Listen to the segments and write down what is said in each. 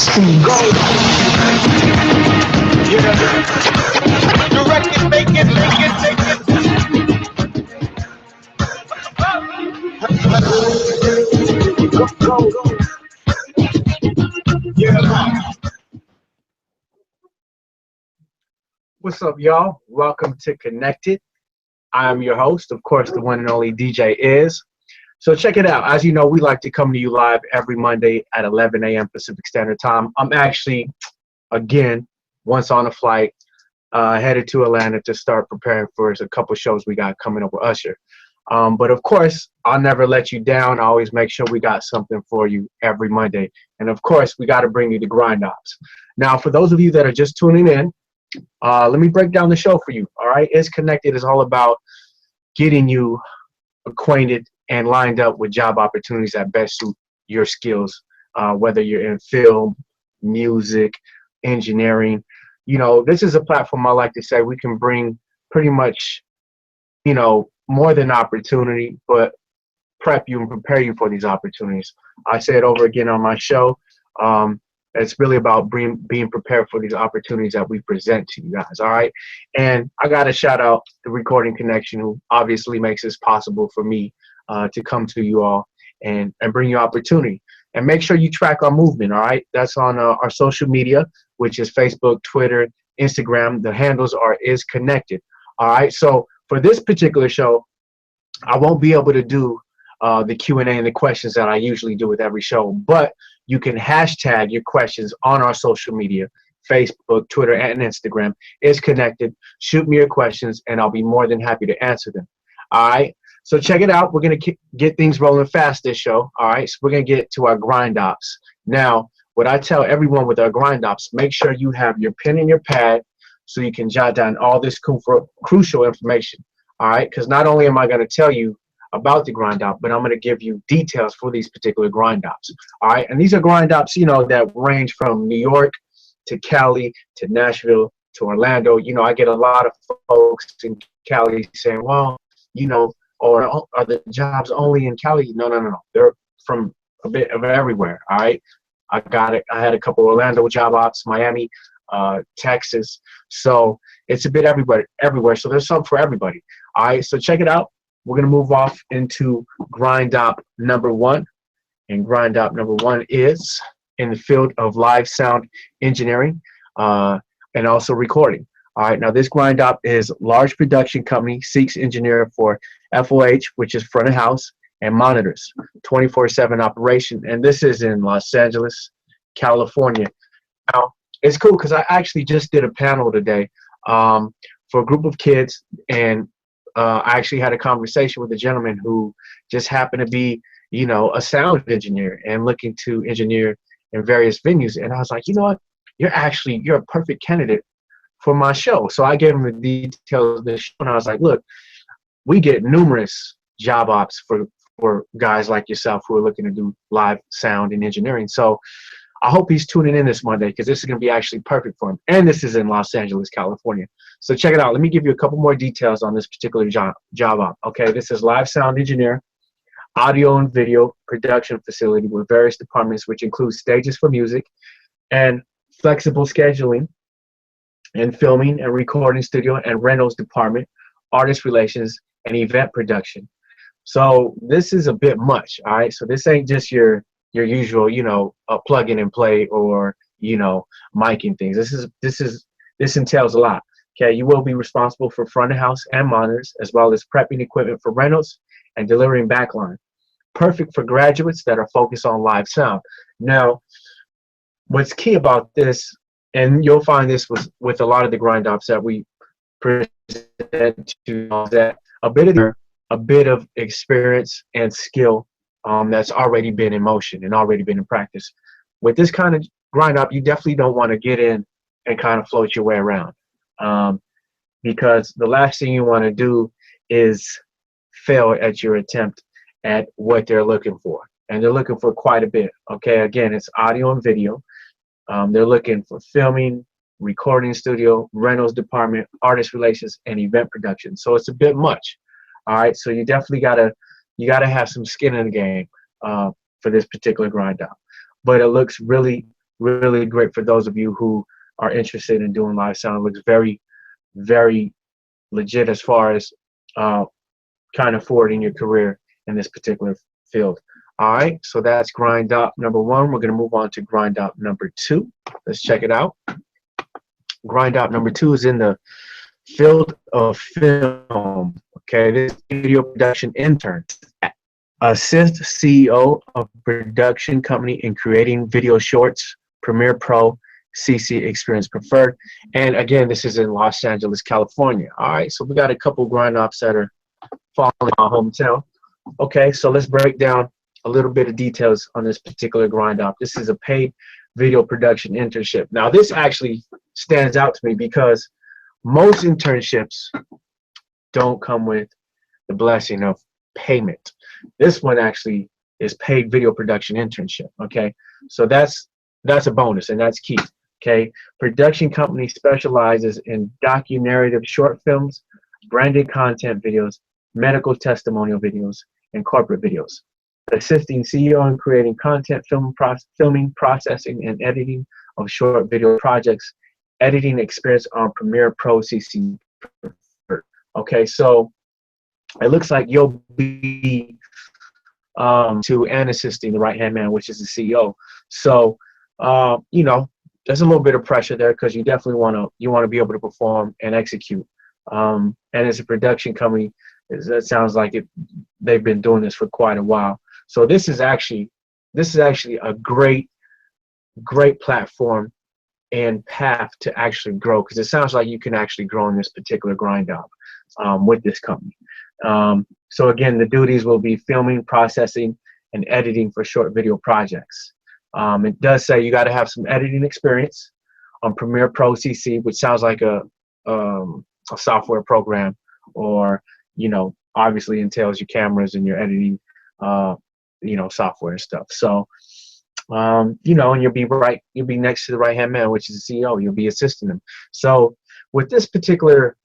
speed. Direct it, make it, make it, take it. Go. Yeah. What's up, y'all? Welcome to Connected. I am your host, of course, the one and only DJ Is. So check it out. As you know, we like to come to you live every Monday at 11 a.m. Pacific Standard Time. I'm actually, again, once on a flight, headed to Atlanta to start preparing for a couple shows we got coming up with Usher. But of course, I'll never let you down. I always make sure we got something for you every Monday. And of course, we got to bring you the grind ops. Now, for those of you that are just tuning in, let me break down the show for you. All right, It's Connected is all about getting you acquainted and lined up with job opportunities that best suit your skills, whether you're in film, music, engineering. You know, this is a platform I like to say we can bring pretty much, you know, more than opportunity, but prep you and prepare you for these opportunities. I say it over again on my show. It's really about being prepared for these opportunities that we present to you guys, all right? And I got to shout out the Recording Connection, who obviously makes this possible for me to come to you all and bring you opportunity. And make sure you track our movement, all right? That's on our social media, which is Facebook, Twitter, Instagram. The handles are Is Connected, all right? So for this particular show, I won't be able to do the Q&A and the questions that I usually do with every show, but you can hashtag your questions on our social media, Facebook, Twitter, and Instagram. Is Connected. Shoot me your questions, and I'll be more than happy to answer them. All right? So check it out. We're going to get things rolling fast this show. All right? So we're going to get to our grind ops. Now, what I tell everyone with our grind ops, make sure you have your pen and your pad so you can jot down all this crucial information. All right? Because not only am I going to tell you about the grind op, but I'm going to give you details for these particular grind ops. All right, and these are grind ops, you know, that range from New York to Cali to Nashville to Orlando. You know, I get a lot of folks in Cali saying, well, you know, or are the jobs only in Cali? No. They're from a bit of everywhere. All right, I got it. I had a couple Orlando job ops, Miami, Texas. So it's a bit everywhere. So there's something for everybody. All right, so check it out. We're going to move off into grind op number one. And grind op number one is in the field of live sound engineering and also recording. All right, now this grind op is large production company seeks engineer for FOH, which is front of house, and monitors, 24/7 operation. And this is in Los Angeles, California. Now, it's cool because I actually just did a panel today for a group of kids, and I actually had a conversation with a gentleman who just happened to be, you know, a sound engineer and looking to engineer in various venues. And I was like, you know what? You're a perfect candidate for my show. So I gave him the details of the show, and I was like, look, we get numerous job ops for guys like yourself who are looking to do live sound and engineering. So I hope he's tuning in this Monday because this is going to be actually perfect for him. And this is in Los Angeles, California. So check it out. Let me give you a couple more details on this particular job op. Okay, this is live sound engineer, audio and video production facility with various departments, which includes stages for music and flexible scheduling and filming and recording studio and rentals department, artist relations, and event production. So this is a bit much, all right? So this ain't just your usual, you know, plug in and play or, you know, miking things. This entails a lot. Okay, you will be responsible for front of house and monitors, as well as prepping equipment for rentals and delivering backline. Perfect for graduates that are focused on live sound. Now, what's key about this, and you'll find this with a lot of the grind ops that we present to, that a bit of experience and skill that's already been in motion and already been in practice. With this kind of grind up, you definitely don't want to get in and kind of float your way around, because the last thing you want to do is fail at your attempt at what they're looking for. And they're looking for quite a bit. Okay, again, it's audio and video. They're looking for filming, recording studio, rentals department, artist relations, and event production. So it's a bit much. All right, so you definitely gotta have some skin in the game for this particular grind out. But it looks really, really great for those of you who are interested in doing live sound. It looks very, very legit as far as kind of forwarding your career in this particular field. All right, so that's grind up number 1. We're going to move on to grind up number 2. Let's check it out. Grind up number 2 is in the field of film. Okay, this video production intern. Assist CEO of production company in creating video shorts, Premiere Pro, CC Experience Preferred. And again, this is in Los Angeles, California. All right, so we got a couple grind ops that are following our hometown. Okay, so let's break down a little bit of details on this particular grind op. This is a paid video production internship. Now, this actually stands out to me because most internships don't come with the blessing of payment. This one actually is paid video production internship. Okay, so that's a bonus, and that's key. Okay, production company specializes in docu-narrative short films, branded content videos, medical testimonial videos, and corporate videos, assisting CEO in creating content, filming, processing, and editing of short video projects, editing experience on Premiere Pro CC. Okay, so it looks like you'll be to and assisting the right-hand man, which is the CEO. So, you know, there's a little bit of pressure there because you definitely want to be able to perform and execute. And as a production company, it sounds like they've been doing this for quite a while. So this is actually a great platform and path to actually grow, because it sounds like you can actually grow in this particular grind up with this company. So again, the duties will be filming, processing, and editing for short video projects. It does say you got to have some editing experience on Premiere Pro CC, which sounds like a software program, or, you know, obviously entails your cameras and your editing, you know, software and stuff. So, you know, and you'll be next to the right-hand man, which is the CEO. You'll be assisting them. So with this particular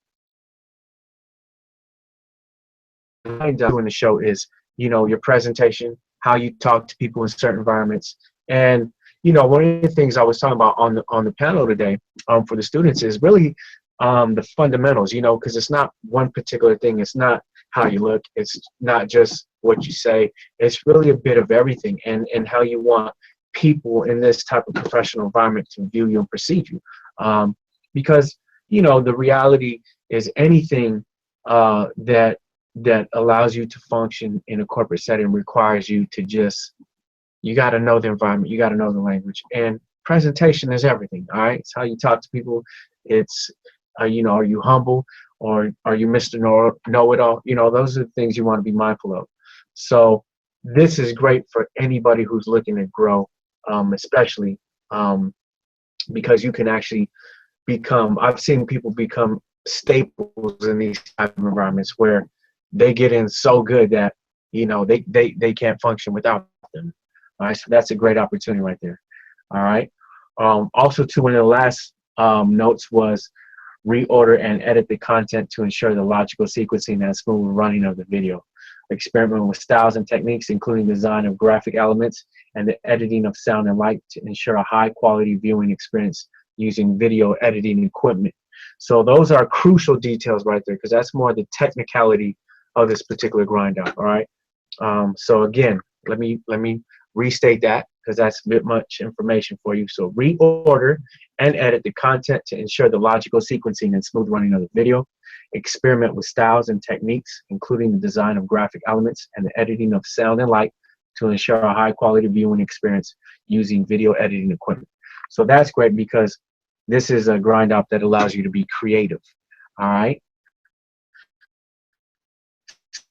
doing the show is, you know, your presentation, how you talk to people in certain environments. And, you know, one of the things I was talking about on the panel today for the students is really the fundamentals, you know, because it's not one particular thing. It's not how you look. It's not just what you say. It's really a bit of everything, and how you want people in this type of professional environment to view you and perceive you. Because, you know, the reality is anything that allows you to function in a corporate setting requires you to you got to know the environment, you got to know the language, and presentation is everything. All right, it's how you talk to people. It's you know, are you humble, or are you Mr. Know-it-all? You know, those are the things you want to be mindful of. So this is great for anybody who's looking to grow, especially because you can actually become. I've seen people become staples in these type of environments where they get in so good that, you know, they can't function without them. All right, so that's a great opportunity right there. All right. Also, too, one of the last notes was reorder and edit the content to ensure the logical sequencing and smooth running of the video. Experiment with styles and techniques, including design of graphic elements and the editing of sound and light to ensure a high-quality viewing experience using video editing equipment. So those are crucial details right there, because that's more the technicality of this particular grind up. All right. So again, let me restate that, because that's a bit much information for you. So reorder and edit the content to ensure the logical sequencing and smooth running of the video. Experiment with styles and techniques, including the design of graphic elements and the editing of sound and light to ensure a high quality viewing experience using video editing equipment. So that's great, because this is a grind up that allows you to be creative. All right.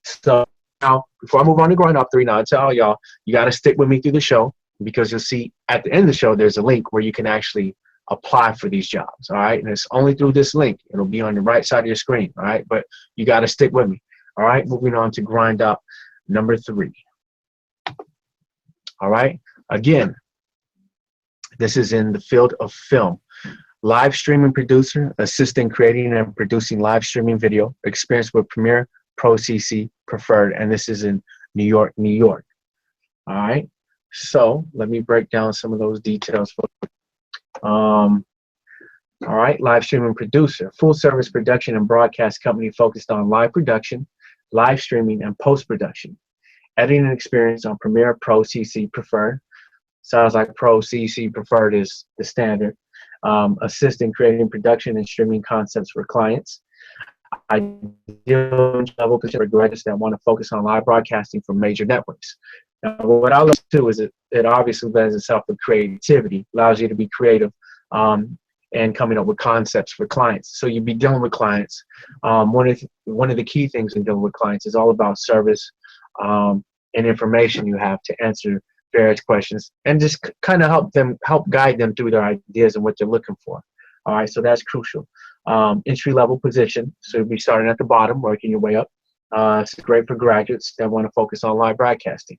So now, before I move on to grind up 3, now I tell y'all, you got to stick with me through the show, because you'll see at the end of the show, there's a link where you can actually apply for these jobs. All right. And it's only through this link. It'll be on the right side of your screen. All right. But you got to stick with me. All right. Moving on to grind up number 3. All right. Again, this is in the field of film. Live streaming producer, assisting creating and producing live streaming video, experience with Premiere Pro CC Preferred, and this is in New York, New York. All right. So let me break down some of those details for you. Um, all right, live streaming producer, full service production and broadcast company focused on live production, live streaming, and post production. Editing experience on Premiere Pro CC Preferred. Sounds like Pro CC Preferred is the standard. Assist in creating production and streaming concepts for clients. Ideal level position for graduates that want to focus on live broadcasting for major networks. Now, what I love too is it obviously lends itself to creativity, allows you to be creative and coming up with concepts for clients. So you'd be dealing with clients. One of the key things in dealing with clients is all about service and information you have to answer various questions and just kind of help guide them through their ideas and what they're looking for. All right, so that's crucial. Entry level position, so you'll be starting at the bottom, working your way up. It's great for graduates that want to focus on live broadcasting.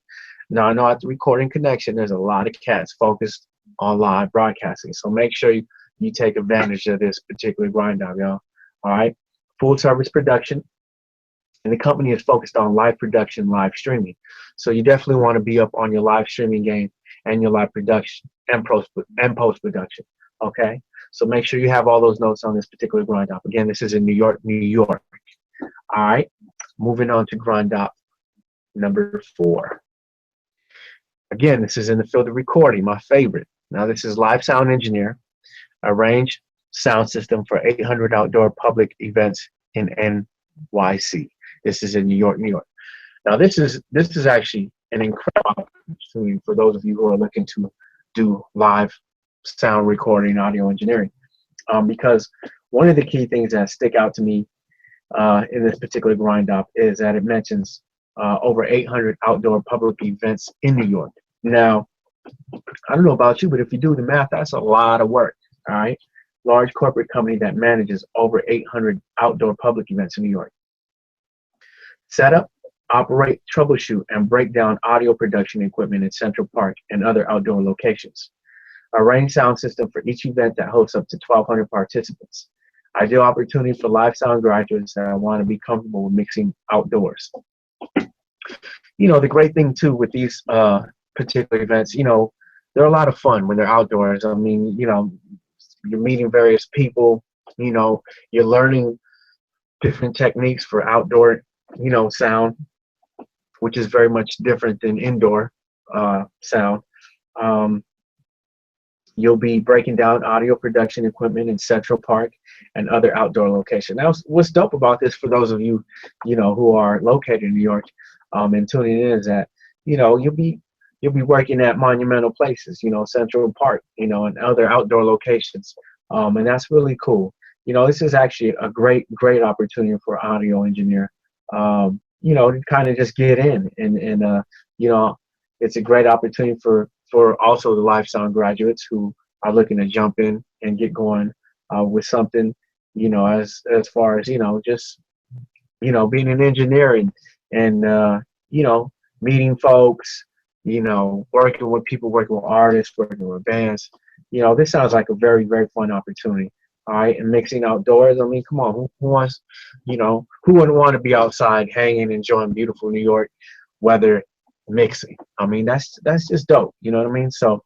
Now, I know at the Recording Connection, there's a lot of cats focused on live broadcasting, so make sure you take advantage of this particular grind out, y'all. All right, full service production, and the company is focused on live production, live streaming. So you definitely want to be up on your live streaming game and your live production and post production. Okay, so make sure you have all those notes on this particular grind up. Again, this is in New York, New York. All right, moving on to grind up number 4. Again, this is in the field of recording, my favorite. Now, this is live sound engineer, arrange sound system for 800 outdoor public events in NYC. This is in New York, New York. Now, this is actually an incredible opportunity for those of you who are looking to do live sound recording, audio engineering, because one of the key things that stick out to me in this particular grind up is that it mentions over 800 outdoor public events in New York. Now, I don't know about you, but if you do the math, that's a lot of work. All right, large corporate company that manages over 800 outdoor public events in New York. Set up, operate, troubleshoot, and break down audio production equipment in Central Park and other outdoor locations. Arrange sound system for each event that hosts up to 1,200 participants. Ideal opportunity for live sound graduates that want to be comfortable with mixing outdoors. You know, the great thing too with these particular events, you know, they're a lot of fun when they're outdoors. I mean, you know, you're meeting various people, you know, you're learning different techniques for outdoor, you know, sound, which is very much different than indoor sound. You'll be breaking down audio production equipment in Central Park and other outdoor locations. Now, what's dope about this for those of you, you know, who are located in New York and tuning in is that, you know, you'll be working at monumental places, you know, Central Park, you know, and other outdoor locations, and that's really cool. You know, this is actually a great opportunity for an audio engineer, you know, to kind of just get in and you know, it's a great opportunity for also the live sound graduates who are looking to jump in and get going with something, you know, as far as, you know, just, you know, being an engineer and you know, meeting folks, you know, working with people, working with artists, working with bands. You know, this sounds like a very fun opportunity. All right, and mixing outdoors. I mean, come on, who wants, you know, who wouldn't want to be outside hanging, enjoying beautiful New York weather, mixing? I mean, that's just dope. You know what I mean? So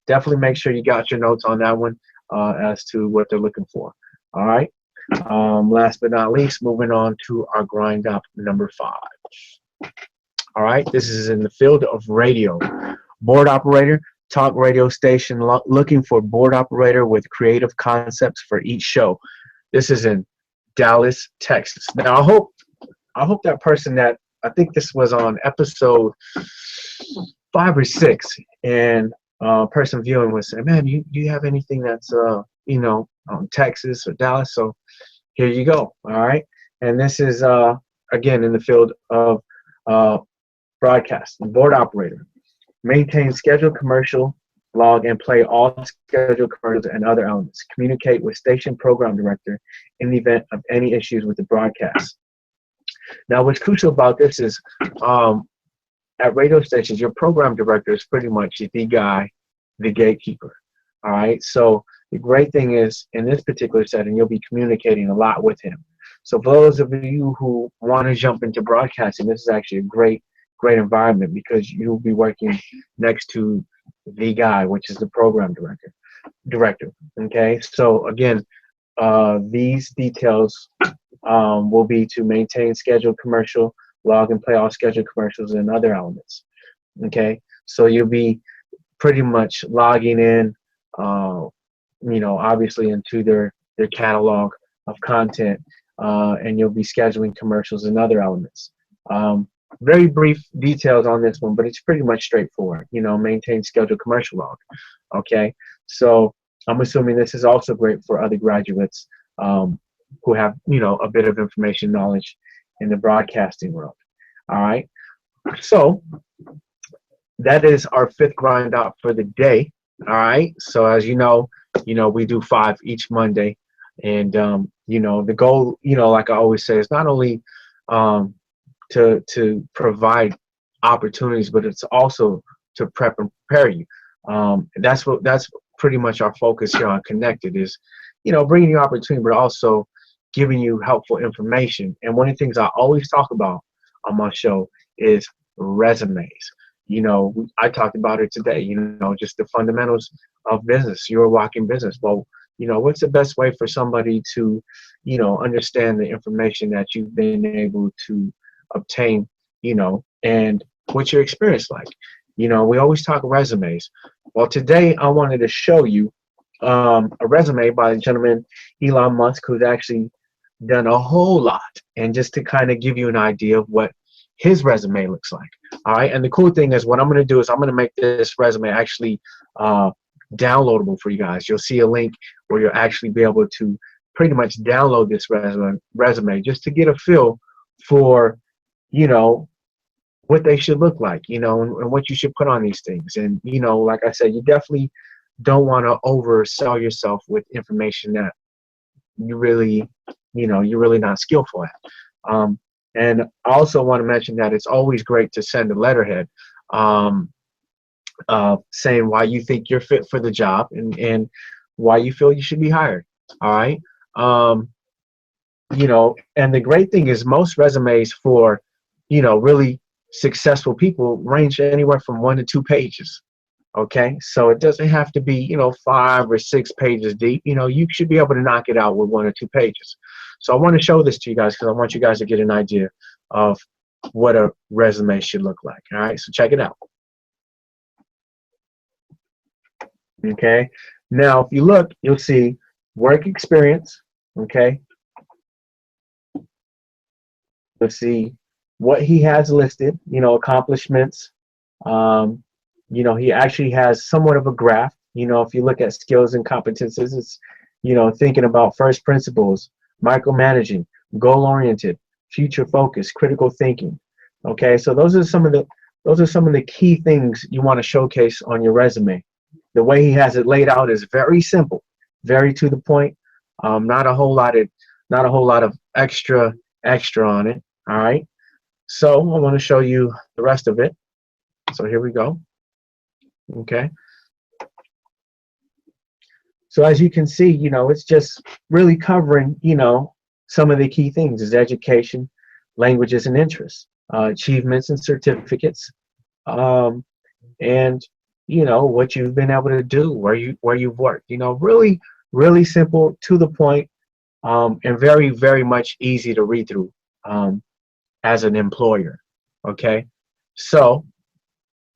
definitely make sure you got your notes on that one as to what they're looking for. All right. Last but not least, moving on to our grind up number 5. All right, this is in the field of radio. Board operator, talk radio station looking for board operator with creative concepts for each show. This is in Dallas, Texas. Now, I hope that person that, I think this was on episode 5 or 6, and person viewing was saying, man, do you have anything that's, you know, Texas or Dallas? So here you go. All right. And this is, again, in the field of broadcast. Board operator. Maintain schedule, commercial, log, and play all scheduled commercials and other elements. Communicate with station program director in the event of any issues with the broadcast. Now, what's crucial about this is at radio stations, your program director is pretty much the guy, the gatekeeper. All right. So the great thing is, in this particular setting, you'll be communicating a lot with him. So for those of you who want to jump into broadcasting, this is actually a great environment because you'll be working next to the guy, which is the program director. director. Okay, so again, these details will be to maintain scheduled commercial, log and play all scheduled commercials and other elements. Okay, so you'll be pretty much logging in, obviously into their catalog of content, and you'll be scheduling commercials and other elements. Very brief details on this one, but it's pretty much straightforward. Maintain scheduled commercial log. Okay, so I'm assuming this is also great for other graduates who have a bit of information knowledge in the broadcasting world. All right, so that is our fifth grind out for the day. All right, so as you know, we do 5 each Monday, and the goal, like I always say, is not only to provide opportunities, but it's also to prep and prepare you. That's pretty much our focus here on Connected is, bringing you opportunity, but also giving you helpful information. And one of the things I always talk about on my show is resumes. I talked about it today, just the fundamentals of business. You're a walking business. Well, what's the best way for somebody to, understand the information that you've been able to obtain, and what's your experience like? We always talk resumes. Well, today I wanted to show you a resume by a gentleman, Elon Musk, who's actually done a whole lot, and just to kind of give you an idea of what his resume looks like. All right, and the cool thing is what I'm going to do is I'm going to make this resume actually downloadable for you guys. You'll see a link where you'll actually be able to pretty much download this resume just to get a feel for what they should look like, and what you should put on these things. And like I said, you definitely don't want to oversell yourself with information that you really you're really not skillful at. And I also want to mention that it's always great to send a letterhead saying why you think you're fit for the job and why you feel you should be hired. All right. And the great thing is most resumes for, really successful people range anywhere from 1 to 2 pages. Okay. So it doesn't have to be, 5 or 6 pages deep. You should be able to knock it out with 1 or 2 pages. So I want to show this to you guys because I want you guys to get an idea of what a resume should look like. All right. So check it out. Okay. Now, if you look, you'll see work experience. Okay. You'll see what he has listed, accomplishments. He actually has somewhat of a graph. If you look at skills and competences, it's, thinking about first principles, micromanaging, goal-oriented, future-focused, critical thinking. Okay, so those are some of the key things you want to showcase on your resume. The way he has it laid out is very simple, very to the point. Not a whole lot of extra on it. All right. So I want to show you the rest of it. So here we go. Okay. So as you can see, it's just really covering, some of the key things is education, languages and interests, achievements and certificates, and what you've been able to do, where you've worked. Really simple, to the point, and very, very much easy to read through as an employer. Okay, so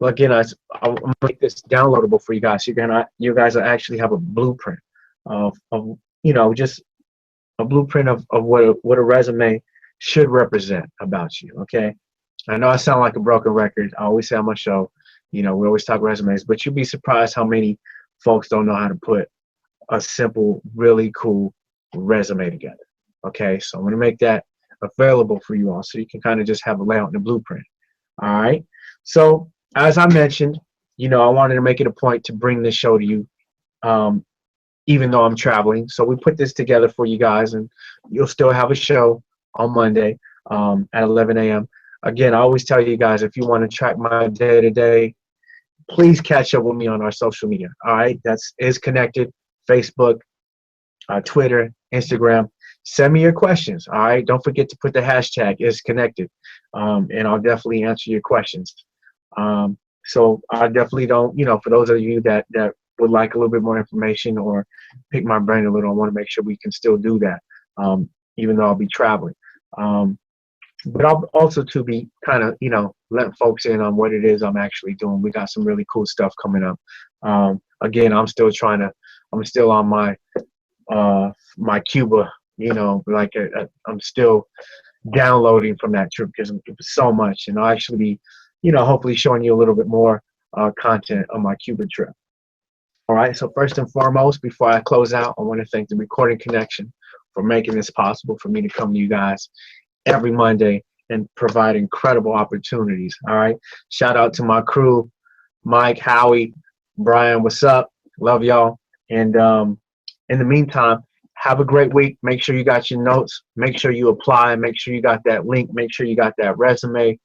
again, I'll make this downloadable for you guys. You guys will actually have a blueprint of just a blueprint of what a resume should represent about you. Okay, I know I sound like a broken record. I always say on my show, we always talk resumes, but you'll be surprised how many folks don't know how to put a simple, really cool resume together. Okay, so I'm going to make that available for you all so you can kind of just have a layout and a blueprint. All right, so as I mentioned, I wanted to make it a point to bring this show to you, even though I'm traveling. So we put this together for you guys, and you'll still have a show on Monday at 11 a.m. Again, I always tell you guys, if you want to track my day-to-day, please catch up with me on our social media. All right, is Connected, Facebook, Twitter, Instagram. Send me your questions. All right, don't forget to put the hashtag is Connected, and I'll definitely answer your questions. So I definitely don't, for those of you that would like a little bit more information or pick my brain a little, I want to make sure we can still do that, even though I'll be traveling. But I'll also to be kind of, letting folks in on what it is I'm actually doing. We got some really cool stuff coming up. Again, I'm still on my my Cuba, I'm still downloading from that trip because it was so much, and I'll actually be, hopefully showing you a little bit more content on my Cuba trip. All right, so first and foremost, before I close out, I want to thank the Recording Connection for making this possible for me to come to you guys every Monday and provide incredible opportunities. All right, shout out to my crew, Mike, Howie, Brian, what's up? Love y'all. And in the meantime, have a great week. Make sure you got your notes. Make sure you apply. Make sure you got that link. Make sure you got that resume,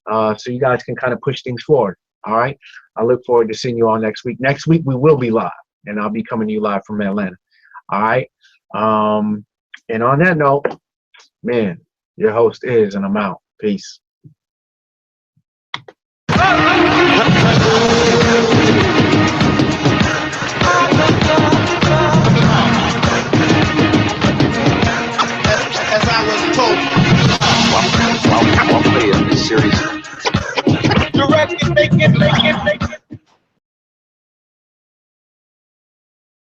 so you guys can kind of push things forward. All right. I look forward to seeing you all next week. Next week we will be live, and I'll be coming to you live from Atlanta. All right. And on that note, man, your host is, and I'm out. Peace. As I was told. Welcome in this series. Direct it, make it, make